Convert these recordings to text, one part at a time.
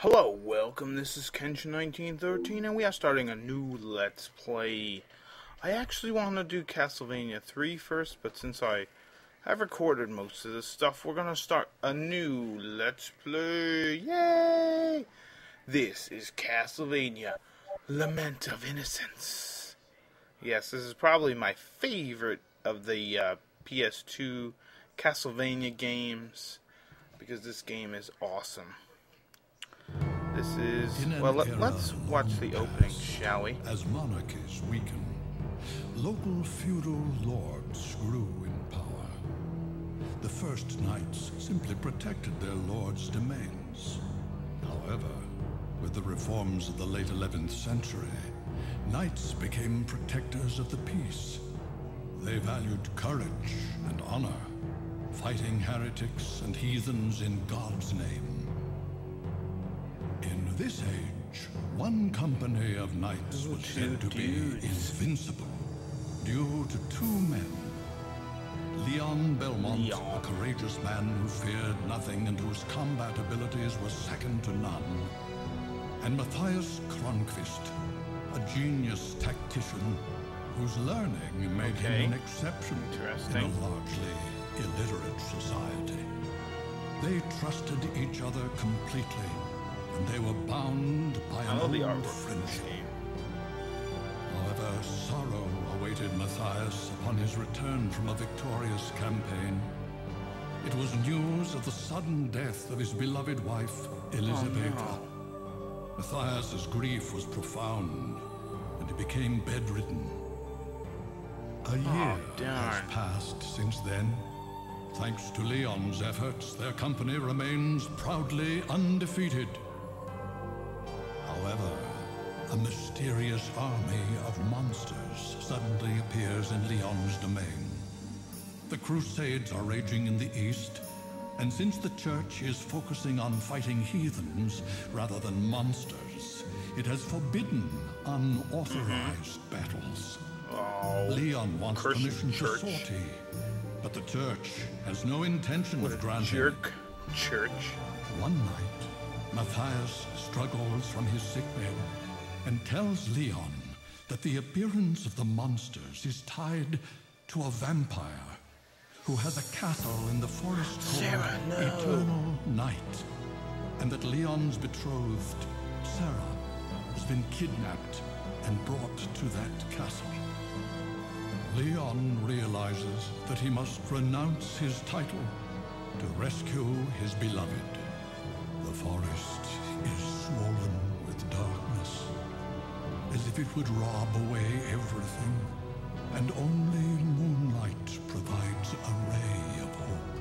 Hello, welcome, this is Kenshin1913, and we are starting a new Let's Play. I actually want to do Castlevania 3 first, but since I have recorded most of this stuff, we're going to start a new Let's Play. Yay! This is Castlevania, Lament of Innocence. Yes, this is probably my favorite of the PS2 Castlevania games, because this game is awesome. This is, well, let's watch the opening, shall we? As monarchies weaken, local feudal lords grew in power. The first knights simply protected their lords' domains. However, with the reforms of the late 11th century, knights became protectors of the peace. They valued courage and honor, fighting heretics and heathens in God's name. In this age, one company of knights was said to be invincible due to two men. Belmont, a courageous man who feared nothing and whose combat abilities were second to none, and Mathias, a genius tactician whose learning made him an exception in a largely illiterate society. They trusted each other completely, and they were bound by an old friendship. However, sorrow awaited Mathias upon his return from a victorious campaign. It was news of the sudden death of his beloved wife, Elizabeth. Mathias's grief was profound, and he became bedridden. A year has passed since then. Thanks to Leon's efforts, their company remains proudly undefeated. However, a mysterious army of monsters suddenly appears in Leon's domain. The Crusades are raging in the east, and since the Church is focusing on fighting heathens rather than monsters, it has forbidden unauthorized battles. Leon wants permission to sortie, but the Church has no intention of granting. One night, Mathias struggles from his sickbed and tells Leon that the appearance of the monsters is tied to a vampire who has a castle in the forest called Eternal Night, and that Leon's betrothed, Sara, has been kidnapped and brought to that castle. Leon realizes that he must renounce his title to rescue his beloved. The forest is swollen with darkness, as if it would rob away everything, and only moonlight provides a ray of hope.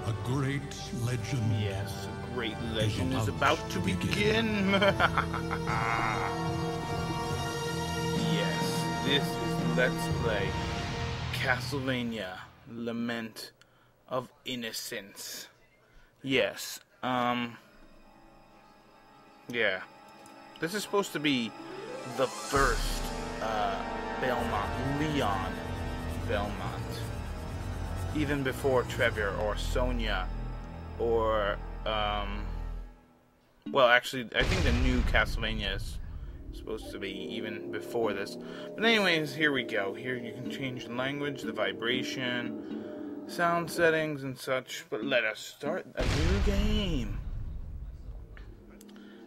A great legend. Yes, a great legend is about to begin. Yes, this is Let's Play Castlevania Lament of Innocence. Yes, yeah. This is supposed to be the first, Leon Belmont. Even before Trevor or Sonia or, well, actually, I think the new Castlevania is supposed to be even before this. But anyways, here we go. Here you can change the language, the vibration, sound settings and such, but let us start a new game.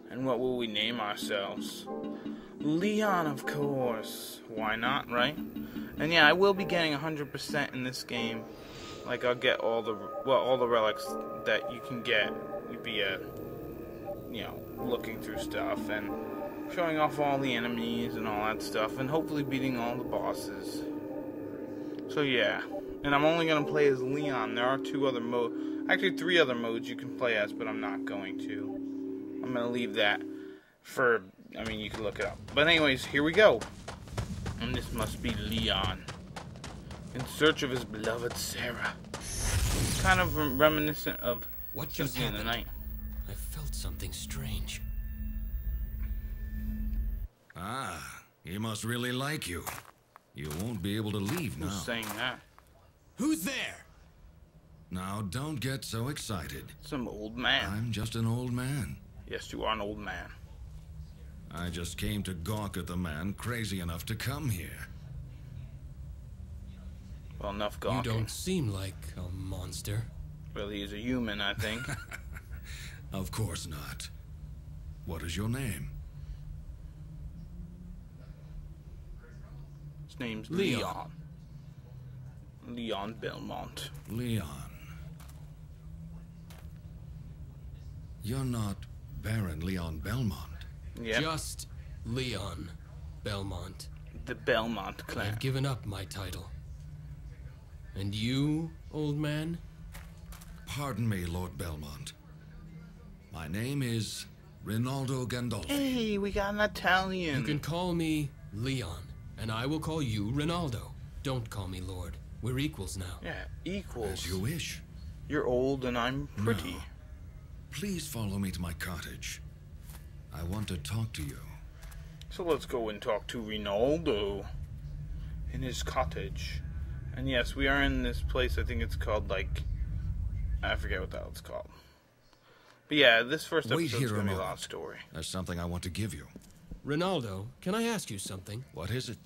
And what will we name ourselves? Leon, of course. Why not, right? And yeah, I will be getting 100% in this game. Like, I'll get all the relics that you can get via, you know, looking through stuff and showing off all the enemies and all that stuff, and hopefully beating all the bosses. So yeah. And I'm only going to play as Leon. There are two other modes. Actually, three other modes you can play as, but I'm not going to. I'm going to leave that for, I mean, you can look it up. But anyways, here we go. And this must be Leon, in search of his beloved Sara. It's kind of reminiscent of what just happened? In the Night. I felt something strange. Ah, he must really like you. You won't be able to leave now. Who's saying that? Who's there? Now, don't get so excited. Some old man. I'm just an old man. Yes, you are an old man. I just came to gawk at the man crazy enough to come here. Well, enough gawking. You don't seem like a monster. Well, he's a human, I think. Of course not. What is your name? His name's Leon. Leon Belmont. Leon. You're not Baron Leon Belmont. Yep. Just Leon Belmont. The Belmont clan. I've given up my title. And you, old man? Pardon me, Lord Belmont. My name is Rinaldo Gandolfi. Hey, we got an Italian. You can call me Leon, and I will call you Rinaldo. Don't call me Lord. We're equals now. Yeah, equals. As you wish. You're old and I'm pretty. No. Please follow me to my cottage. I want to talk to you. So let's go and talk to Rinaldo in his cottage. And yes, we are in this place. I think it's called, like, I forget what that was called. But yeah, this first Wait episode's here a going to be a moment. lot of story. There's something I want to give you. Rinaldo, can I ask you something? What is it?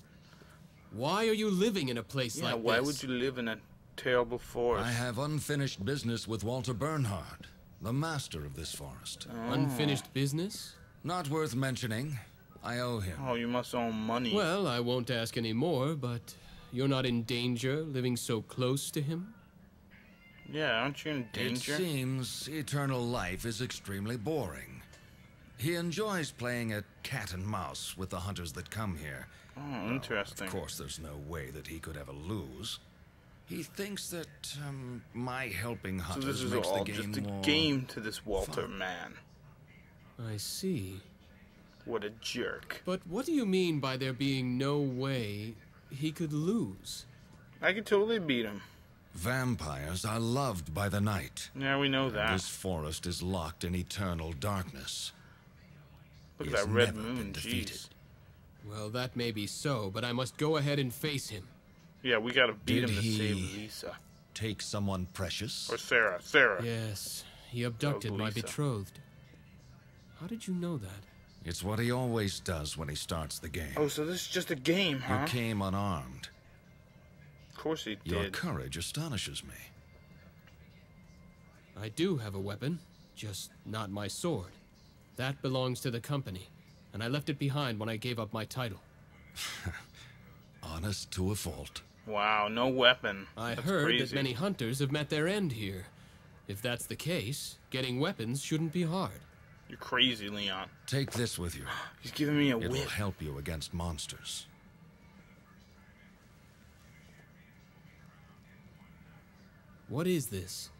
Why are you living in a place Yeah, like why this? would you live in a terrible forest? I have unfinished business with Walter Bernhard, the master of this forest. Unfinished business? Not worth mentioning. I owe him. Oh, you must own money. Well, I won't ask any more, but you're not in danger living so close to him? Yeah, aren't you in danger? It seems eternal life is extremely boring. He enjoys playing at cat and mouse with the hunters that come here. Oh, interesting. Of course, there's no way that he could ever lose. He thinks that my helping So hunters this is makes all the game just a more game to this Walter fun. man. I see. What a jerk. But what do you mean by there being no way he could lose? I could totally beat him. Vampires are loved by the night. Yeah, we know that. This forest is locked in eternal darkness. Look He at has that red never moon, been defeated. jeez. Well, that may be so, but I must go ahead and face him. Yeah, we gotta beat Did him to he- save Lisa. Take someone precious? Or Sara. Sara. Yes, he abducted my Lisa. betrothed. How did you know that? It's what he always does when he starts the game. Oh, so this is just a game, huh? You came unarmed. Of course he Your did. courage astonishes me. I do have a weapon, just not my sword. That belongs to the company, and I left it behind when I gave up my title. Honest to a fault. Wow, no weapon. I That's heard crazy. that many hunters have met their end here. If that's the case, getting weapons shouldn't be hard. You're crazy, Leon. Take this with you. He's giving me a It will whip. help you against monsters. What is this?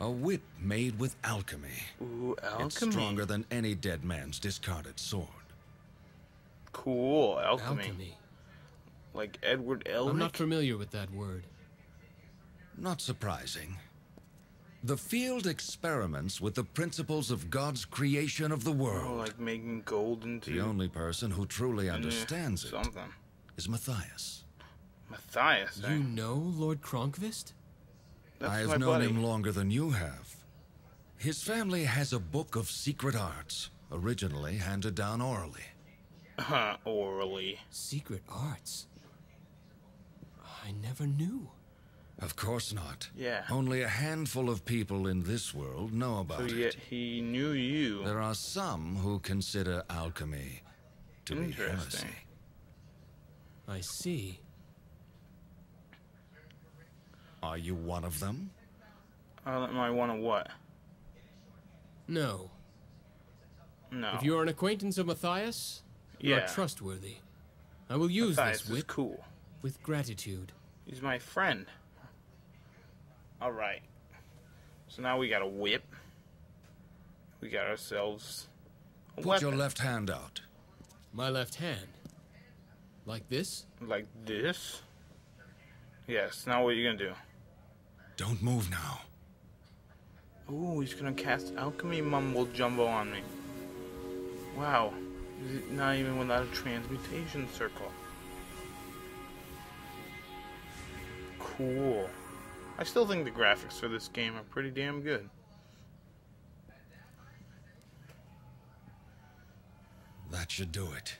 A whip made with alchemy. Ooh, alchemy. It's stronger than any dead man's discarded sword. Cool, alchemy. Alchemy. Like Edward Elric? I'm not familiar with that word. Not surprising. The field experiments with the principles of God's creation of the Oh, world. like making gold into... The only person who truly into understands it something. is Mathias. Mathias, eh? You know Lord Kronkvist? That's I have my known buddy. him longer than you have. His family has a book of secret arts, originally handed down orally. Orally. Secret arts? I never knew. Of course not. Yeah. Only a handful of people in this world know about So it. yet he knew you. There are some who consider alchemy to be Interesting. heresy. I see. Are you one of them? Am I one of what? No. No. If you're an acquaintance of Mathias, you Yeah. are trustworthy. I will use Mathias this is whip cool. with gratitude. He's my friend. Alright. So now we got a whip. We got ourselves a Put weapon. your left hand out. My left hand. Like this? Like this? Yes, now what are you gonna do? Don't move now. Ooh, he's gonna cast alchemy mumbo jumbo on me. Wow. Not even without a transmutation circle. Cool. I still think the graphics for this game are pretty damn good. That should do it.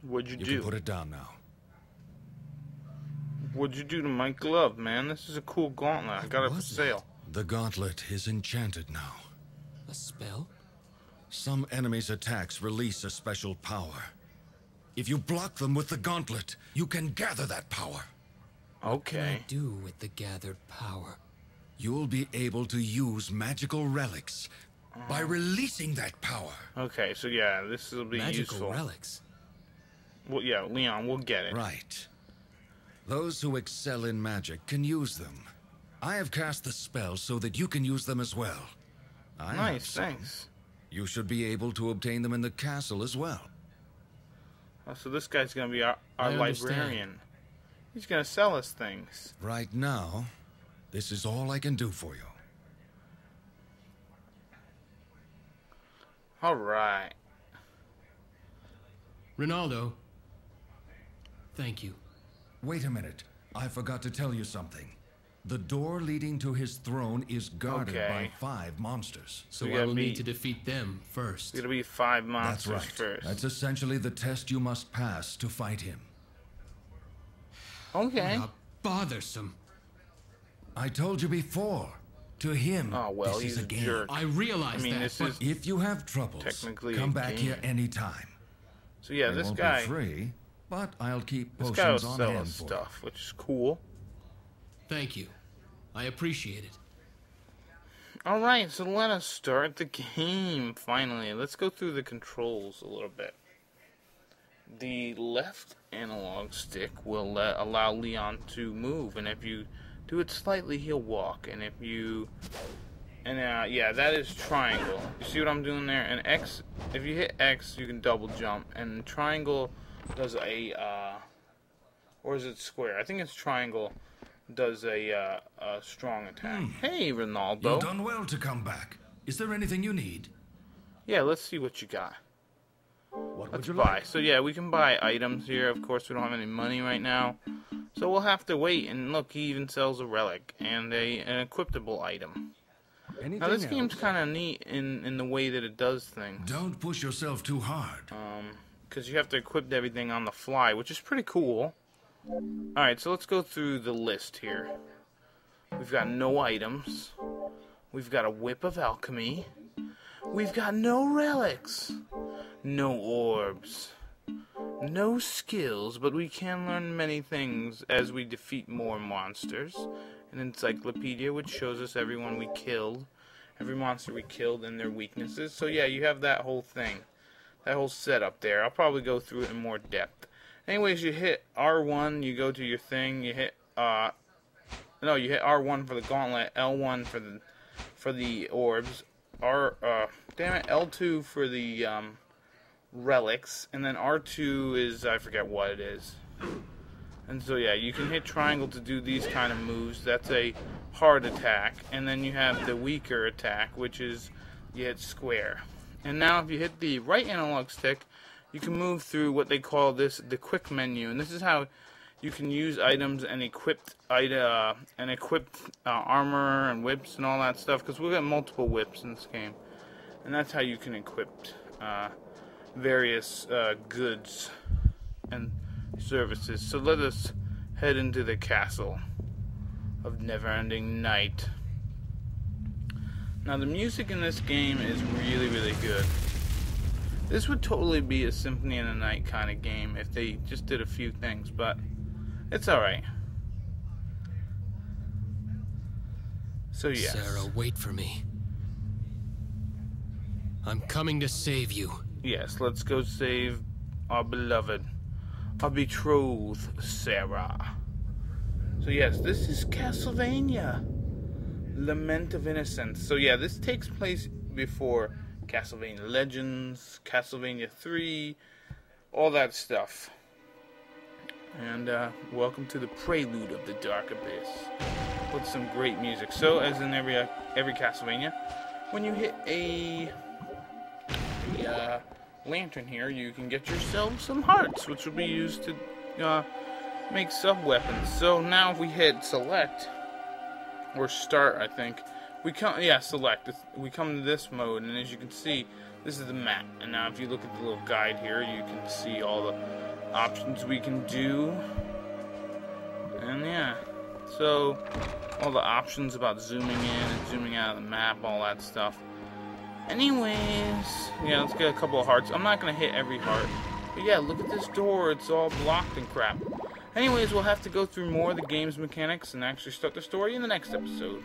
What'd you You do? can put it down now. What'd you do to my glove, man? This is a cool gauntlet. I got it for sale. The gauntlet is enchanted now. A spell? Some enemies' attacks release a special power. If you block them with the gauntlet, you can gather that power. What can I Okay. do with the gathered power? You'll be able to use magical relics by releasing that power. Okay, so yeah, this will be Magical useful. relics. Well, yeah, Leon, we'll get it. Right. Those who excel in magic can use them. I have cast the spell so that you can use them as well. I have Nice, some. thanks. You should be able to obtain them in the castle as well. Oh, so this guy's gonna be our I understand. librarian. He's gonna sell us things. Right now, this is all I can do for you. Alright. Rinaldo. Thank you. Wait a minute. I forgot to tell you something. The door leading to his throne is guarded Okay. by 5 monsters. So We I gotta will be- need to defeat them first. It's gonna be 5 That's monsters right. first. That's essentially the test you must pass to fight him. Okay. How bothersome. I told you before. To him, Oh, well, this he's is a a game. jerk. I realize I mean, that, this but is- If you have troubles, Technically come a back game. here anytime. So yeah, They this won't guy, be free, but I'll keep this guy will potions on sell hand us for you. stuff, which is cool. thank you. I appreciate it. Alright, so let us start the game, finally. Let's go through the controls a little bit. The left analog stick will allow Leon to move, and if you do it slightly, he'll walk. And if you... yeah, that is triangle. You see what I'm doing there? And X, if you hit X, you can double jump. And triangle does a, or is it square? I think it's triangle does a strong attack. Hey, Rinaldo. You've done well to come back. Is there anything you need? Yeah, let's see what you got. What Let's would you buy. like? So yeah, we can buy items here. Of course, we don't have any money right now, so we'll have to wait. And look, he even sells a relic and an equipable item. Anything Now this else? game's kind of neat in the way that it does things, Don't push yourself too hard. because you have to equip everything on the fly, which is pretty cool. All right, so let's go through the list here. We've got no items. We've got a whip of alchemy. We've got no relics. No orbs. No skills, but we can learn many things as we defeat more monsters. An encyclopedia which shows us everyone we killed, every monster we killed and their weaknesses. So yeah, you have that whole thing, that whole setup there. I'll probably go through it in more depth. Anyways, you hit R1, you go to your thing, you hit no, you hit R1 for the gauntlet, L1 for the orbs, L2 for the relics, and then R2 is, I forget what it is. And so yeah, you can hit triangle to do these kind of moves. That's a hard attack. And then you have the weaker attack, which is you hit square. And now if you hit the right analog stick, you can move through what they call the quick menu. And this is how you can use items and equip armor and whips and all that stuff, because we'll get multiple whips in this game. And that's how you can equip various goods and services. So let us head into the castle of Never-Ending Night. Now the music in this game is really, really good. This would totally be a Symphony in the Night kind of game if they just did a few things, but it's alright. So yes. Sara, wait for me. I'm coming to save you. Yes, let's go save our beloved, our betrothed Sara. So yes, this is Castlevania, Lament of Innocence. So yeah, this takes place before Castlevania Legends, Castlevania 3, all that stuff. And welcome to the prelude of the Dark Abyss with some great music. So as in every Castlevania, when you hit a lantern here, you can get yourself some hearts, which will be used to make sub-weapons. So now if we hit select, or start, I think. We come, yeah, select. We come to this mode, and as you can see, this is the map. And now if you look at the little guide here, you can see all the options we can do. And yeah, so all the options about zooming in and zooming out of the map, all that stuff. Anyways, yeah, let's get a couple of hearts. I'm not going to hit every heart. But yeah, look at this door. It's all blocked and crap. Anyways, we'll have to go through more of the game's mechanics and actually start the story in the next episode.